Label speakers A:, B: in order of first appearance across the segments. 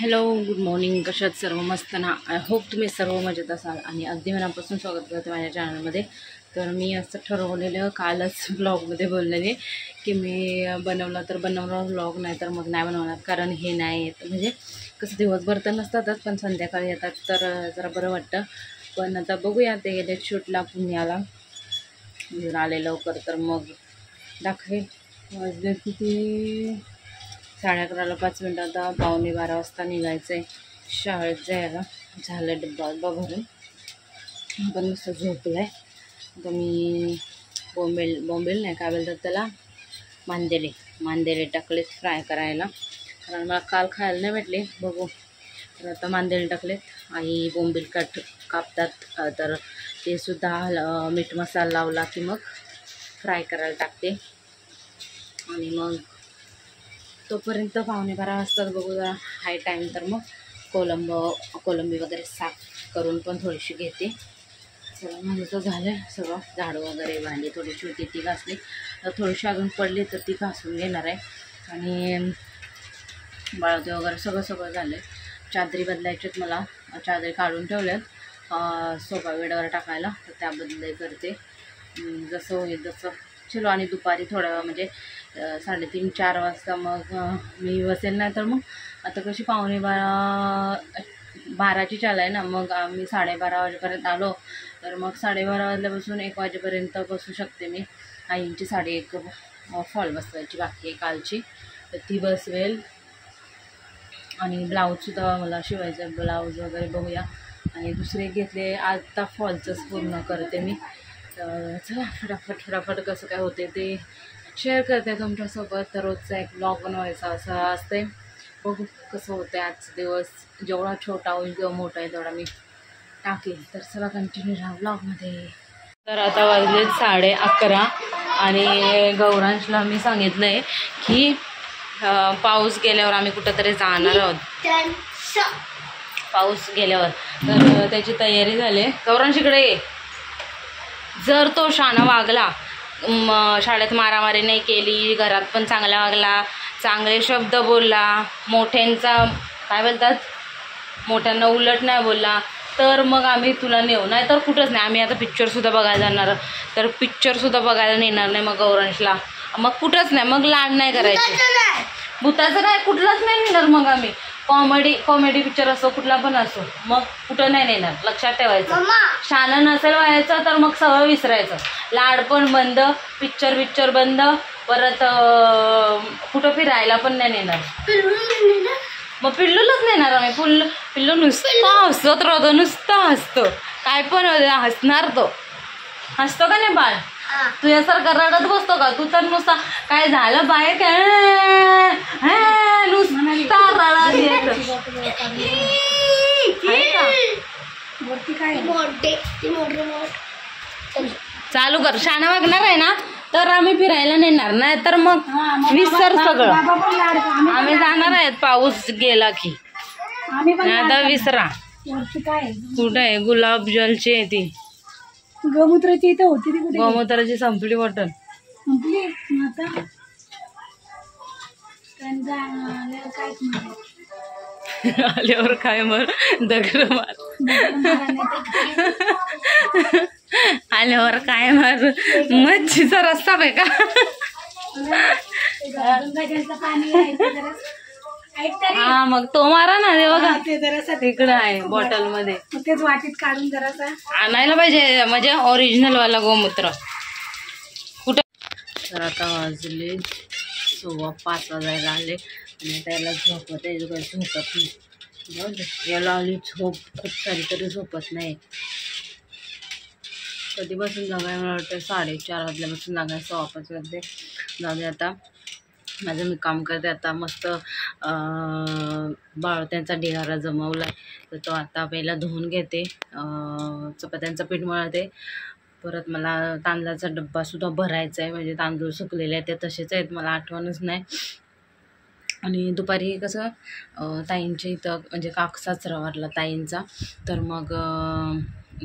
A: Hello, good morning. कशात सर्व मस्त ना? आय होप तुम्ही सर्व मजेत असाल आणि अगदी मनापासून स्वागत करते माझ्या चॅनलमध्ये. तर मी असं ठरवलेलं कालच ब्लॉगमध्ये बोललेले की मी बनवला तर बनवणार ब्लॉग, नाही तर मग नाही बनवणार. कारण हे नाही येत, म्हणजे कसं दिवसभर तर नसतातच, पण संध्याकाळी येतात तर जरा बरं वाटतं. पण आता बघूया, ते गेले शूटला पुण्याला. जर आले लवकर तर मग दाखवेल. वाजले किती? 11:30ला 5 मिनटं. आता 11:45 वाजता निघायचं आहे शाळेत जायला. झालं डब्बा भरून. पण नुसतं झोपलं आहे. आता मी बोंबील नाही, काय बोलतात त्याला, मांदेले टाकलेत फ्राय करायला. कारण मला काल खायला नाही भेटले. बघू, तर आता मांदेले टाकलेत. आई बोंबील कापतात, तर ते सुद्धा मीठ मसाला लावला की मग फ्राय करायला टाकते. आणि मग तोपर्यंत 11:45 वाजतात. बघू जरा हाय टाईम तर मग कोलंबी वगैरे साफ करून पण थोडीशी घेते. चला, माझं तर झालं सगळं. झाडू वगैरे, भांडी थोडीशी होती ती घासली. तर थोडीशी अजून पडली तर ती घासून घेणार आहे. आणि बाळवते वगैरे सगळं झालं आहे. चादरी बदलायच्यात मला. चादरी काढून ठेवल्यात सोफा बेडवर टाकायला, तर त्याबद्दल करते जसं होईल तसं. चलो, आणि दुपारी थोडं म्हणजे 3:30-4 वाजता मग मी बसेल. नाही तर मग आता कशी 11:45ची चाल आहे ना, मग आम्ही 12:30 वाजेपर्यंत आलो तर मग 12:30 वाजल्यापासून 1 वाजेपर्यंत बसू शकते मी. आईंची 1:30 फॉल बसवायची बाकी आहे कालची, तर ती बसवेल. आणि ब्लाऊजसुद्धा मला शिवायचं आहे, ब्लाऊज वगैरे बघूया. आणि दुसरे घेतले, आता फॉलचंच पूर्ण करते मी. तर चला, फटाफट कसं काय होते ते शेअर करते तुमच्यासोबत. तर रोजचा एक ब्लॉग बनवायचा असं असते. बघू कसं होतं आहे आजचा दिवस. जेवढा छोटा होईल किंवा मोठा आहे तेवढा मी टाकेल. तर चला, कंटिन्यू राहा ब्लॉगमध्ये. तर आता वाजले 11:30 आणि गौरांशला मी सांगितलं आहे की पाऊस गेल्यावर आम्ही कुठंतरी जाणार आहोत. पाऊस गेल्यावर तर त्याची तयारी झाली आहे. गौरांश इकडे ये. जर तो शाणा वागला, शाळेत मारामारी नाही केली, घरात पण चांगला वागला, चांगले शब्द बोलला, मोठ्यांचा काय बोलतात, मोठ्यांना उलट नाही बोलला, तर मग आम्ही तुला नेऊ. नाही तर कुठंच नाही. आम्ही आता पिक्चरसुद्धा बघायला जाणार, तर पिक्चरसुद्धा बघायला नेणार नाही मग गौरांशला. मग कुठंच नाही, मग लाड नाही करायची. भूताचं काय कुठलाच नाही नेणार मग आम्ही. कॉमेडी पिक्चर असो, कुठला पण असो, मग कुठं नाही नेणार. लक्षात ठेवायचं. शाणं नसेल व्हायचं तर मग सगळं विसरायचं. लाड पण बंद, पिक्चर बंद, परत कुठं फिरायला पण नाही नेणार. मग पिल्लूलाच नेणार आम्ही. पिल्लू नुसतं हसत राहतो, नुसतं हसतो. काय पण हसणार तो. हसतो का नाही बाळ? तुझ्यासारखा रडत बसतो का? तू तर नुसता काय झालं बाहेर काय नुसता रडत येतो. चालू कर. शाणा वागणार आहे ना तर आम्ही फिरायला नेणार, नाही तर मग विसर सगळं. आम्ही जाणार आहेत पाऊस गेला की. आता विसरा. कुठं आहे गुलाबजलची आहे ती?
B: गोमूत्राची इथं होती ती.
A: गोमूत्राची संपली बॉटल. आल्यावर काय मर दगड मार. आल्यावर काय मार मच्छीचा रस्ता आहे का? हा, मग तो मारा ना. ते बघा तिकडं आहे बॉटल मध्ये.
B: तेच वाटीत काढून जरासा
A: आणायला पाहिजे, म्हणजे ओरिजिनल वाला गोमूत्र. कुठं? तर आता वाजले 5:15 वाजायला आले आणि त्याला झोपत आहे. झोपत नाही. याला आली झोप खूप सारी, तरी झोपत नाही. कधीपासून जागा मला वाटतं 4:30 वाजल्यापासून जागा 5:15 वाजले. जाऊ दे आता. माझं मी काम करते आता. मस्त बाळवत्यांचा ढिगारा जमवला आहे, तर तो आता पहिला धुवून घेते. चपात्यांचं पीठ मळते. परत मला तांदळाचा डब्बासुद्धा भरायचा आहे, म्हणजे तांदूळ सुकलेले आहेत ते तसेच आहेत, मला आठवणच नाही. आणि दुपारी कसं ताईंच्या इथं म्हणजे काकसाच रवारला ताईंचा, तर मग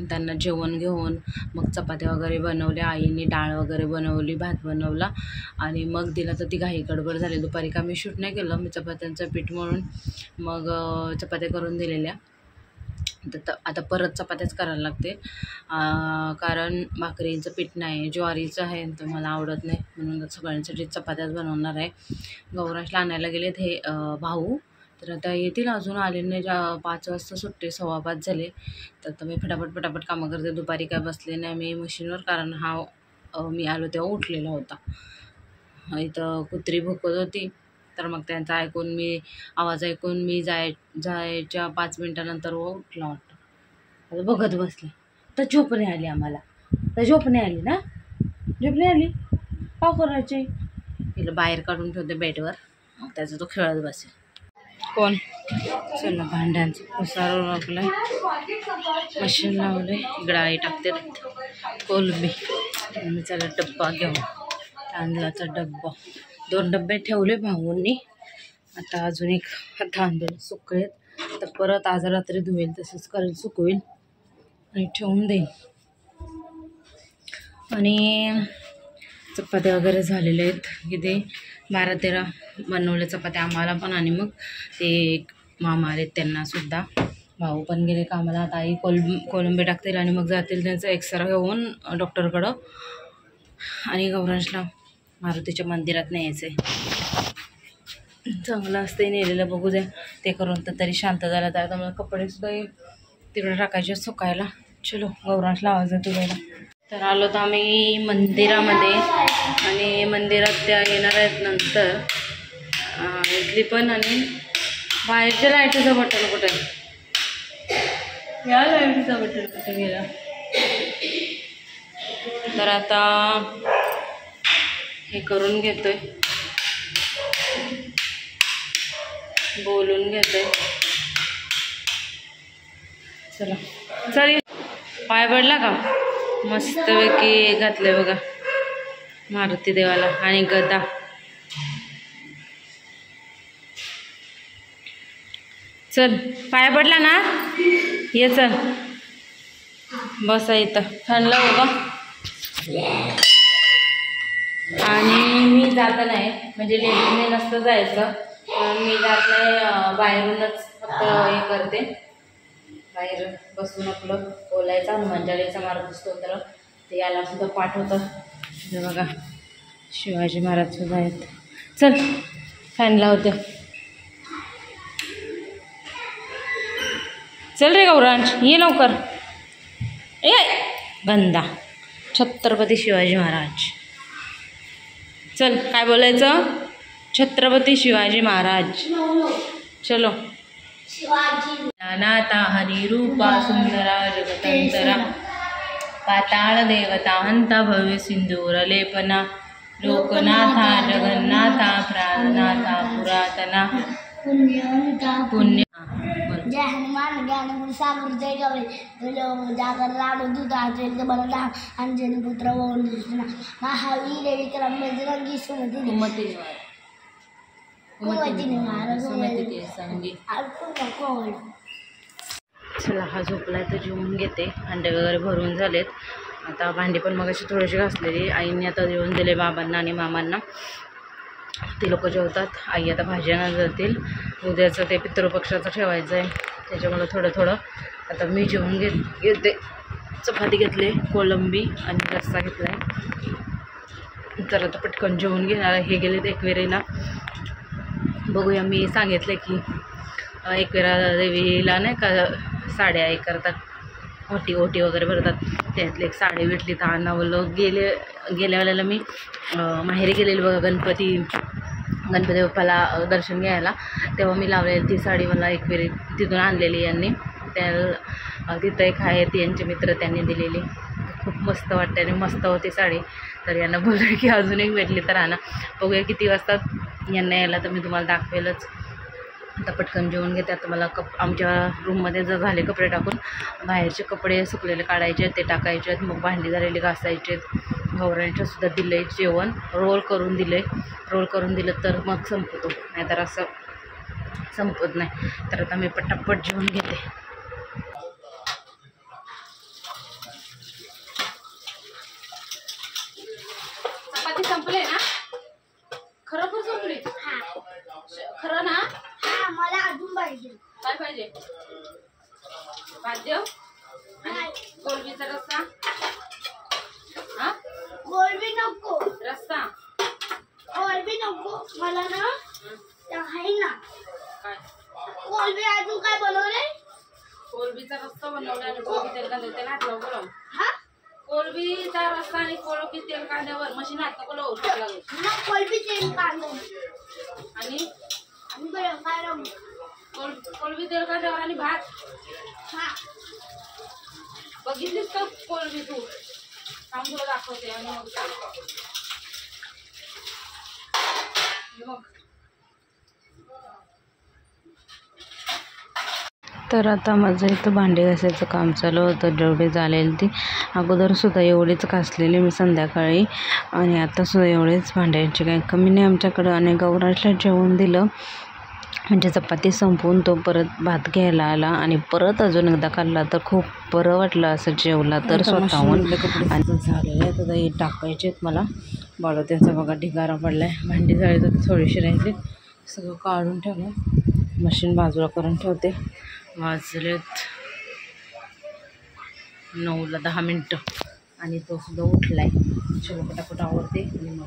A: त्यांना जेवण घेऊन मग चपात्या वगैरे बनवल्या. आईने डाळ वगैरे बनवली, भात बनवला आणि मग दिला. तर ती घाई गडबड झाली. दुपारी का मी शूट नाही केलं. मी चपात्यांचं पीठ म्हणून मग चपात्या करून दिलेल्या. तर आता परत चपात्याच करायला लागते, कारण भाकरीचं पीठ नाही, ज्वारीचं आहे, तर मला आवडत नाही म्हणून सगळ्यांसाठी चपात्याच बनवणार आहे. गौरांशला आणायला गेलेत हे भाऊ, तर आता येतील, अजून आले नाही. 5 वाजता सुट्टे, 4:15 झाले. तर आता मी फटाफट कामं करते. दुपारी काय बसले नाही मी मशीनवर, कारण मी आलो तेव्हा उठलेला होता. इथं कुत्री भुकत होती, तर मग त्यांचा आवाज ऐकून मी जायच्या 5 मिनटानंतर उठला वाटतं. आता बघत बसले. तर झोप नाही आली आम्हाला. तर झोप नाही आली ना, झोप नाही आली, का करायचे. तिला बाहेर काढून ठेवते बेडवर, मग त्याचा तो खेळत बसेल. कोण चला भांड्यांचं पसार लागलाय, मशीन लावले, इकडं आई टाकते कोलंबी. मी चला डब्बा घेऊन, तांदळाचा डब्बा, 2 डब्बे ठेवले भाऊंनी. आता अजून एक तांदूळ सुकवेल, तर परत आज रात्री धुवेल, तसंच करेल, सुकवेल आणि ठेवून देईन. आणि चपात्या वगैरे झालेल्या आहेत, किती 12-13 बनवले चपात्या आम्हाला पण, आणि मग ते मामा आलेत त्यांनासुद्धा. भाऊ पण गेले कामाला. आता आई कोलंबी टाकतील आणि मग जातील त्यांचा एक्सरा घेऊन डॉक्टरकडं. आणि गौरांशला मारुतीच्या मंदिरात न्यायचं आहे. चांगलं असते नेलेलं, बघू द्या ते करून तर तरी शांत झाला. तर आता मला कपडेसुद्धा तिकडे टाकायचे सुकायला. चलो गौरांशला आवाज येतो द्यायला. तर आलो तर आम्ही मंदिरामध्ये, आणि मंदिरात त्या येणार आहेत नंतर. इथली पण, आणि बाहेरच्या लाईटीचं बटन कुठे, या लाईटीचं बटन कुठे गेला. तर आता हे करून घेतोय, बोलून घेतोय. चला चल, पाय पडला का, मस्तपैकी घातले बघा मारुती देवाला, आणि गदा. चल पाया पडला ना, ये चल बसा इथं, थंड बघा. आणि मी जात नाही, म्हणजे लेडीजने नसतं जायचं, मी जात नाही, बाहेरूनच फक्त हे करते. बाहेर बसून आपलं बोलायचं, हनुमान चालीसा, मारुती स्तोत्र, ते याला सुद्धा पाठ होतं. हे बघा शिवाजी महाराज सुद्धा आहेत. चल फॅन लावते. चल रे गौरांश, ये लवकर. गंदा छत्रपती शिवाजी महाराज. चल काय बोलायचं, छत्रपती शिवाजी महाराज. चलो. नाथा हरी रूपा सुंदरा जगतंतरा, पाताळ देवता हंता भव्य सिंदूर लेपना, लोकनाथा जगन्नाथा प्राणनाथा पुरातना, पुण्य.
B: जय हनुमान ज्ञान गुरु सागर जय गवे, जागर लाडू दूधा जय बलदा अंजनी पुत्र वंदना, महावीर विक्रम बजरंगी सुमति
A: चला हा झोपलाय तर जेवून घेते. भांडे वगैरे भरून झालेत. आता भांडी पण मग अशी थोडीशी घासलेली. आईने आता जेवण दिले बाबांना आणि मामांना, ते लोक जेवतात. आई आता भाज्यांना जातील, उद्याचं ते पितृपक्षाचं ठेवायचं आहे, त्याच्यामुळं थोडं आता मी जेवून घेते. चपाती घेतली, कोलंबी आणि रस्सा घेतला आहे. तर आता पटकन जेवून घेणार. हे गेलेत एकविरेला. बघूया, मी सांगितलं की एकविरा देवीला नाही का साड्या हे करतात, ओटी वगैरे भरतात, त्यातली एक साडी भेटली तर आणावलं. गेल्या वेळेला मी माहेरी गेलेली बघा गणपती बाप्पाला दर्शन घ्यायला, तेव्हा मी लावलेली ती साडी मला एकविरी तिथून आणलेली यांनी. तिथं एक आहे ती यांचे मित्र, त्यांनी दिलेली. खूप मस्त वाटते आणि मस्त होती साडी. तर यांना बोललं की अजून एक भेटली तर आणा. बघूया किती वाजता यांना यायला, तर मी तुम्हाला दाखवेलच. आता पटकन जेवून घेते. आता मला आमच्या रूममध्ये जर झाले कपडे टाकून, बाहेरचे कपडे सुकलेले काढायचे, ते टाकायचे आहेत. मग भांडी झालेली घासायचे. गौरांच्या सुद्धा दिले जेवण, रोल करून दिलं तर मग संपतो, नाहीतर असं संपत नाही. तर आता मी पटापट जेवून घेते. खरं ना?
B: हा मला अजून पाहिजे.
A: काय पाहिजे? भात देव आणि कोलबीचा रस्सा. हा
B: कोलबी नको.
A: रस्सा
B: कोलबी नको मला ना. आहे ना
A: काय?
B: कोलबी अजून काय बनवले?
A: कोलबीचा रस्सा बनवला आणि कोलबी तेल कांद्यावर त्याला हात लावू बोलाव.
B: हा
A: कोलबीचा रस्सा आणि कोलबी तेल कांद्यावर मशीन हात नको लावू लागेल.
B: मग कोलबी तेल कांदा
A: आणि
B: बरं काय राहू.
A: कोलबी तेल कांद्यावर आणि भात.
B: हा
A: बघितलीस का कोलबी तू? थांब तुला दाखवते आणि मग सांग. मग तर आता माझं इथं भांडे घासायचं काम चालू होतं. जेवढे झालेली ती अगोदरसुद्धा एवढीच घासलेली मी संध्याकाळी आणि आतासुद्धा एवढेच भांड्यांची काही कमी नाही आमच्याकडं. आणि गौराजला जेवण दिलं म्हणजे चपाती संपवून तो परत भात घ्यायला आला आणि परत अजून एकदा खाल्ला तर खूप बरं वाटलं असं जेवला तर स्वतःहून. आणि झालेलं आहे आता हे टाकायचे आहेत मला. बाळू त्यांचा बघा ढिगारा पडला आहे. भांडी झाली तर थोडीशी राहिली. सगळं काढून ठेवलं. मशीन बाजूला करून ठेवते. वाजलेत 9ला 10 मिनटं आणि तो सुद्धा उठलाय. चलो पटापट आवडते आणि मग